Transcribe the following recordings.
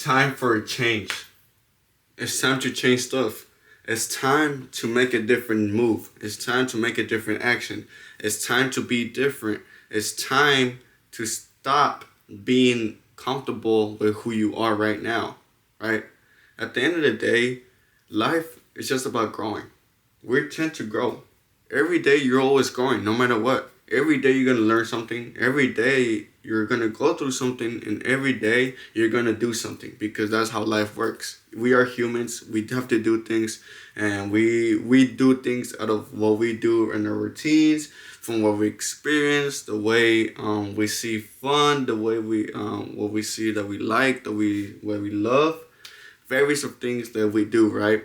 time for a change. It's time to change stuff. It's time to make a different move. It's time to make a different action. It's time to be different. It's time to stop being comfortable with who you are right now, right? At the end of the day, life is just about growing. We tend to grow. Every day you're always growing, no matter what. Every day you're going to learn something. Every day you're going to go through something. And every day you're going to do something, because that's how life works. We are humans. We have to do things. And we do things out of what we do in our routines, from what we experience, the way we see fun, the way what we see that we like, what we love. Various of things that we do, right?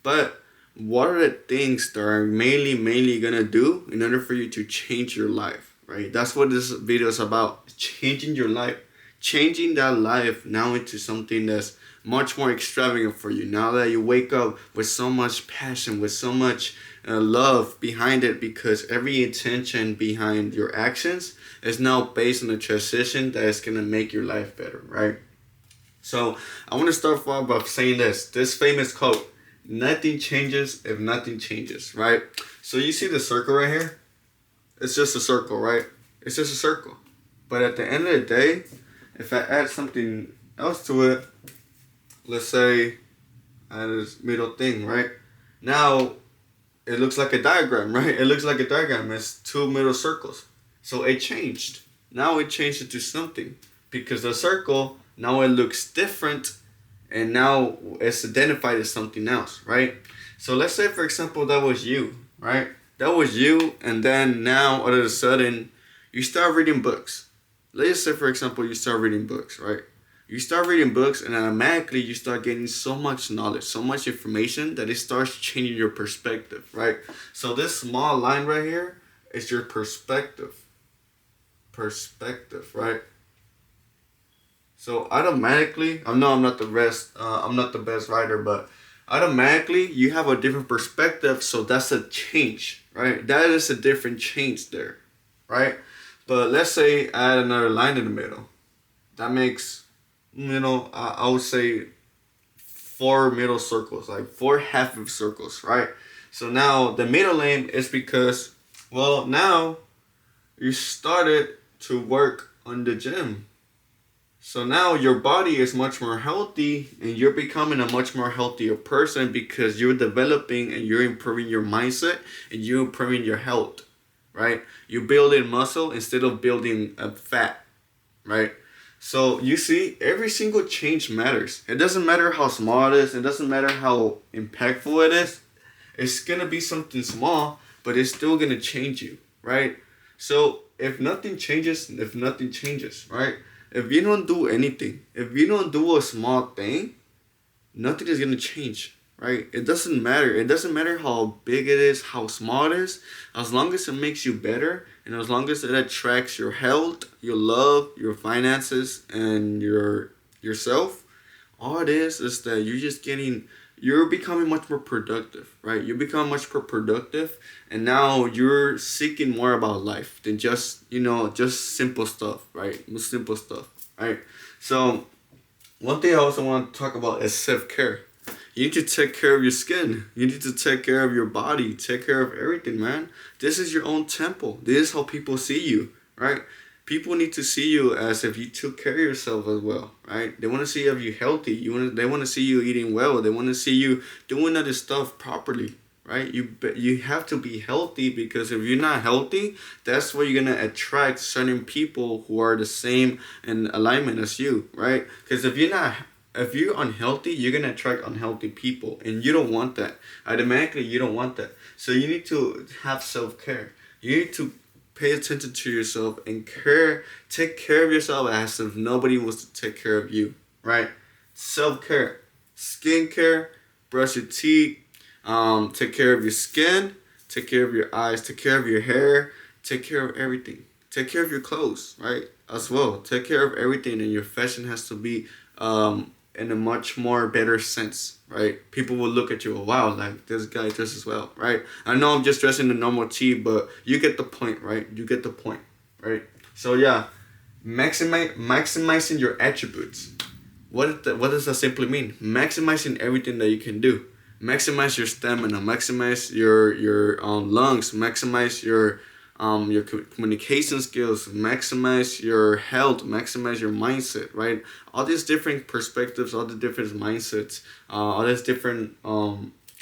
But what are the things that are mainly gonna do in order for you to change your life, right? That's what this video is about. Changing your life. Changing that life now into something that's much more extravagant for you. Now that you wake up with so much passion, with so much love behind it, because every intention behind your actions is now based on a transition that is gonna make your life better, right? So I want to start off by saying this famous quote: nothing changes if nothing changes, right? So you see the circle right here? It's just a circle, right? It's just a circle. But at the end of the day, if I add something else to it, let's say I add this middle thing, right? Now it looks like a diagram, right? It looks like a diagram. It's two middle circles. So it changed. Now it changed into something, because the circle, now it looks different. And now it's identified as something else, right? So let's say, for example, that was you, right? That was you, and then now all of a sudden you start reading books. Let's say, for example, you start reading books, right? You start reading books, and automatically you start getting so much knowledge, so much information, that it starts changing your perspective, right? So this small line right here is your perspective. Perspective, right? So automatically, I know I'm not the best writer, but automatically you have a different perspective. So that's a change, right? That is a different change there, right? But let's say add another line in the middle. That makes, I would say 4 middle circles, like 4 half of circles, right? So now the middle lane is because, well, now you started to work on the gym. So now your body is much more healthy, and you're becoming a much more healthier person, because you're developing and you're improving your mindset and you're improving your health, right? You're building muscle instead of building fat, right? So you see, every single change matters. It doesn't matter how small it is. It doesn't matter how impactful it is. It's going to be something small, but it's still going to change you, right? So if nothing changes, right? If you don't do anything, if you don't do a small thing, nothing is going to change, right? It doesn't matter. It doesn't matter how big it is, how small it is, as long as it makes you better, and as long as it attracts your health, your love, your finances, and yourself. All it is that you're becoming much more productive, right? You become much more productive, and now you're seeking more about life than just simple stuff, right? Simple stuff, right? So one thing I also want to talk about is self-care. You need to take care of your skin. You need to take care of your body. Take care of everything, man. This is your own temple. This is how people see you, right? People need to see you as if you took care of yourself as well, right? They want to see if you're healthy. They want to see you eating well. They want to see you doing other stuff properly, right? You have to be healthy, because if you're not healthy, that's where you're going to attract certain people who are the same in alignment as you, right? Because if you're unhealthy, you're going to attract unhealthy people, and you don't want that. Automatically, you don't want that. So you need to have self-care. You need to pay attention to yourself and take care of yourself as if nobody wants to take care of you, right? Self-care, skincare, brush your teeth, take care of your skin, take care of your eyes, take care of your hair, take care of everything. Take care of your clothes, right? As well. Take care of everything, and your fashion has to be in a much more better sense, right? People will look at you, wow, like this guy dresses well, right? I know I'm just dressing the normal tee, but you get the point, right? You get the point, right? So yeah, maximizing your attributes. What does that simply mean? Maximizing everything that you can do. Maximize your stamina, maximize your lungs, maximize your communication skills, maximize your health, maximize your mindset, right? All these different perspectives, all the different mindsets, all these different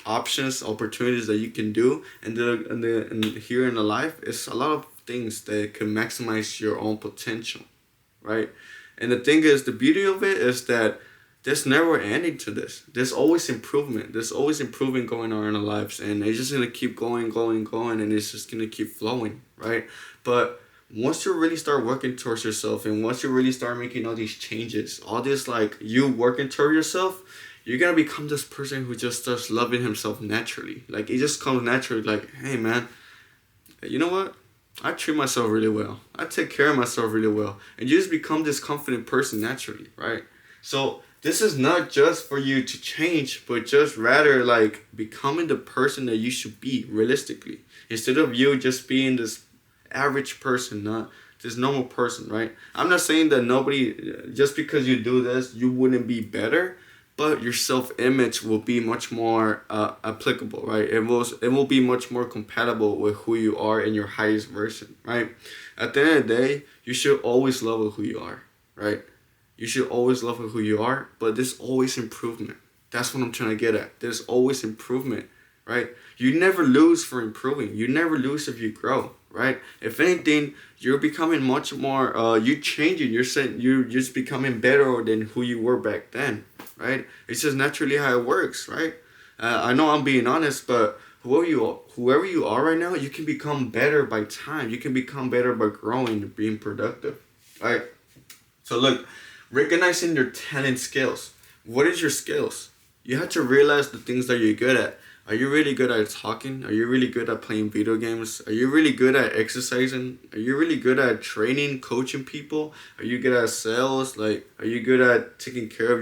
options, opportunities that you can do, and here in the life, it's a lot of things that can maximize your own potential, right? And the thing is, the beauty of it is that there's never ending to this. There's always improvement. There's always improvement going on in our lives, and it's just gonna keep going, going, going, and it's just gonna keep flowing, right? But once you really start working towards yourself, and once you really start making all these changes, all this like you working toward yourself, you're gonna become this person who just starts loving himself naturally. Like it just comes naturally. Like, hey man, you know what? I treat myself really well. I take care of myself really well. And you just become this confident person naturally, right? So this is not just for you to change, but just rather like becoming the person that you should be realistically. Instead of you just being this average person, not this normal person, right? I'm not saying that nobody, just because you do this, you wouldn't be better, but your self-image will be much more applicable, right? It will be much more compatible with who you are in your highest version, right? At the end of the day, you should always love who you are, right? You should always love who you are, but there's always improvement. That's what I'm trying to get at. There's always improvement, right? You never lose for improving. You never lose if you grow, right? If anything, you're becoming much more, you changing. You're just becoming better than who you were back then, right? It's just naturally how it works, right? I know I'm being honest, but whoever you are right now, you can become better by time. You can become better by growing and being productive, right? So look, recognizing your talent skills. What is your skills? You have to realize the things that you're good at. Are you really good at talking? Are you really good at playing video games? Are you really good at exercising? Are you really good at training, coaching people? Are you good at sales? Like, are you good at taking care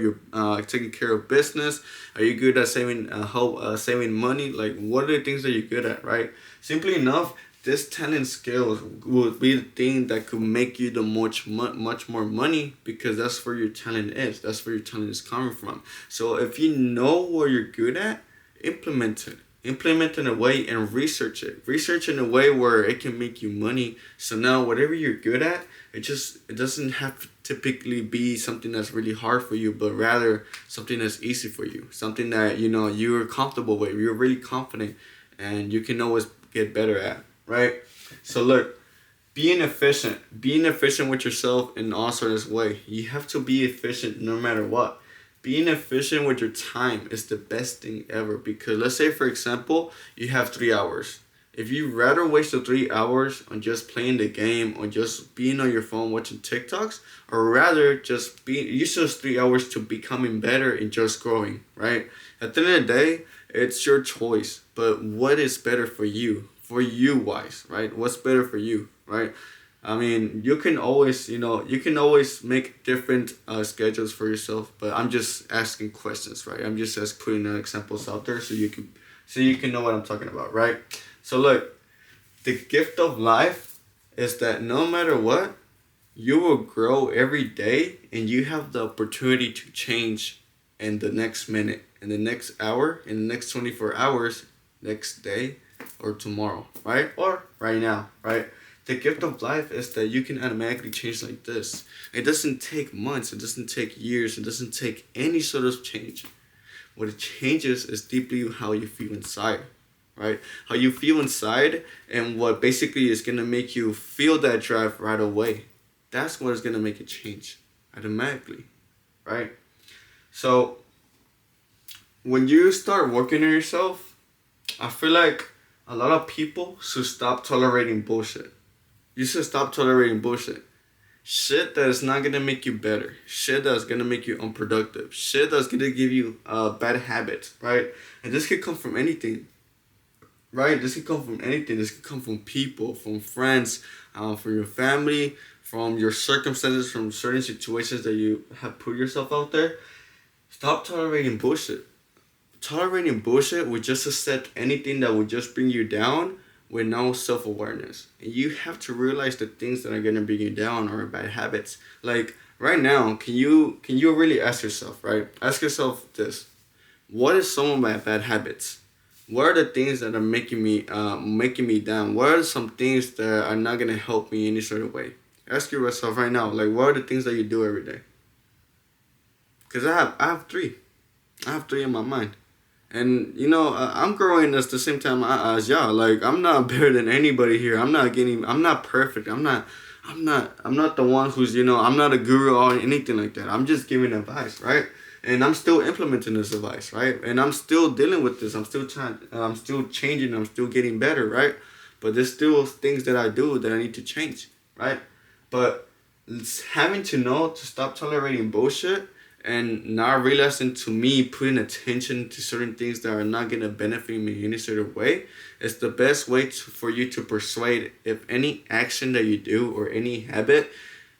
of business? Are you good at saving money? Like, what are the things that you're good at, right? Simply enough, this talent skills would be the thing that could make you the much more money, because that's where your talent is. That's where your talent is coming from. So if you know what you're good at, implement it. Implement in a way and research it. Research in a way where it can make you money. So now whatever you're good at, it doesn't have to typically be something that's really hard for you, but rather something that's easy for you. Something that you're comfortable with, you're really confident, and you can always get better at, right? So look, being efficient with yourself in also this way. You have to be efficient no matter what. Being efficient with your time is the best thing ever, because let's say, for example, you have 3 hours. If you rather waste the 3 hours on just playing the game or just being on your phone watching TikToks, or rather just use those 3 hours to becoming better and just growing, right? At the end of the day, it's your choice. But what is better for you wise, right? What's better for you, right? I mean, you can always make different schedules for yourself, but I'm just asking questions, right? I'm just putting examples out there so you can know what I'm talking about, right? So look, the gift of life is that no matter what, you will grow every day, and you have the opportunity to change in the next minute, in the next hour, in the next 24 hours, next day, or tomorrow, right? Or right now, right? The gift of life is that you can automatically change like this. It doesn't take months. It doesn't take years. It doesn't take any sort of change. What it changes is deeply how you feel inside, right? How you feel inside, and what basically is going to make you feel that drive right away. That's what is going to make it change automatically, right? So when you start working on yourself, I feel like a lot of people should stop tolerating bullshit. You should stop tolerating bullshit. Shit that is not gonna make you better. Shit that's gonna make you unproductive. Shit that's gonna give you bad habits, right? And this could come from anything, right? This could come from anything. This could come from people, from friends, from your family, from your circumstances, from certain situations that you have put yourself out there. Stop tolerating bullshit. Tolerating bullshit would just accept anything that would just bring you down with no self-awareness. And you have to realize the things that are going to bring you down are bad habits. Like right now, can you really ask yourself, right? Ask yourself this: what is some of my bad habits? What are the things that are making me down? What are some things that are not gonna help me in any sort of way? Ask yourself right now, like, what are the things that you do every day? Because I have three. I have three in my mind. And I'm growing at the same time as y'all. Like, I'm not better than anybody here. I'm not perfect. I'm not the one who's, I'm not a guru or anything like that. I'm just giving advice, right? And I'm still implementing this advice, right? And I'm still dealing with this. I'm still I'm still changing. I'm still getting better, right? But there's still things that I do that I need to change, right? But it's having to know to stop tolerating bullshit and not realizing, to me, putting attention to certain things that are not going to benefit me in any sort of way is the best way for you to persuade if any action that you do or any habit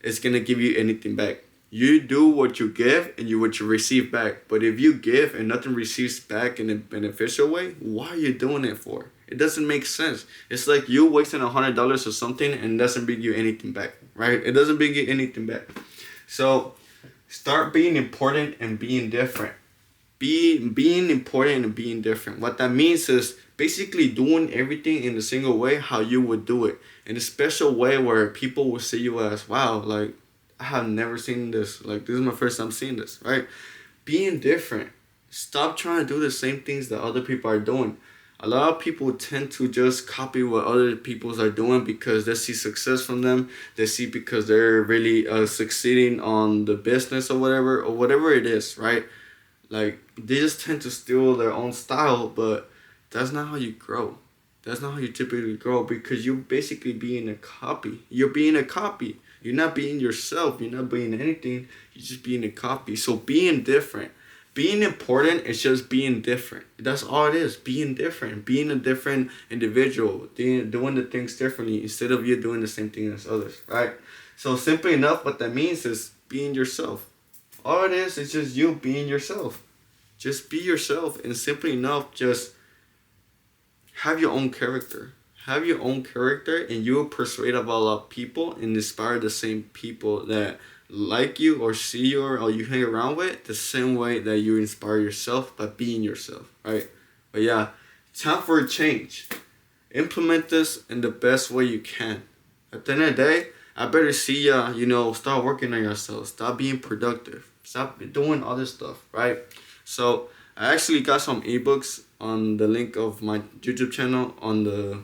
is going to give you anything back. You do what you give and what you receive back. But if you give and nothing receives back in a beneficial way, why are you doing it for? It doesn't make sense. It's like you wasting $100 or something and it doesn't bring you anything back, right? It doesn't bring you anything back. So start being important and being different. Being important and being different. What that means is basically doing everything in a single way how you would do it. In a special way where people will see you as, wow, like, I have never seen this. Like, this is my first time seeing this, right? Being different. Stop trying to do the same things that other people are doing. A lot of people tend to just copy what other people are doing because they see success from them. They see because they're really succeeding on the business or whatever it is, right? Like, they just tend to steal their own style, but that's not how you grow. That's not how you typically grow, because you're basically being a copy. You're being a copy. You're not being yourself. You're not being anything. You're just being a copy. So being different. Being important is just being different. That's all it is. Being different. Being a different individual. Doing the things differently instead of you doing the same thing as others, right? So simply enough, what that means is being yourself. All it is just you being yourself. Just be yourself, and simply enough, just have your own character. Have your own character, and you will persuade about a lot of people and inspire the same people that like you or see you or you hang around with the same way that you inspire yourself by being yourself, right? But yeah, time for a change. Implement this in the best way you can. At the end of the day, I better see ya, start working on yourself. Stop being productive. Stop doing other stuff, right? So I actually got some ebooks on the link of my YouTube channel on the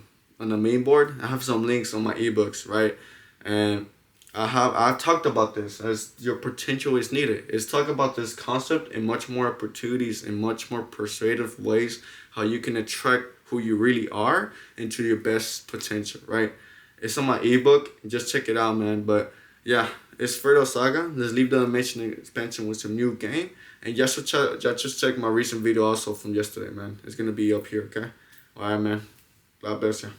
main board. I have some links on my ebooks, right? And I've talked about this as your potential is needed. It's talk about this concept and much more opportunities and much more persuasive ways how you can attract who you really are into your best potential, right? It's on my ebook. Just check it out, man. But yeah, it's Fredo Saga. Let's leave the dimension expansion with some new game. And just check my recent video also from yesterday, man. It's gonna be up here, okay? Alright, man. God bless you.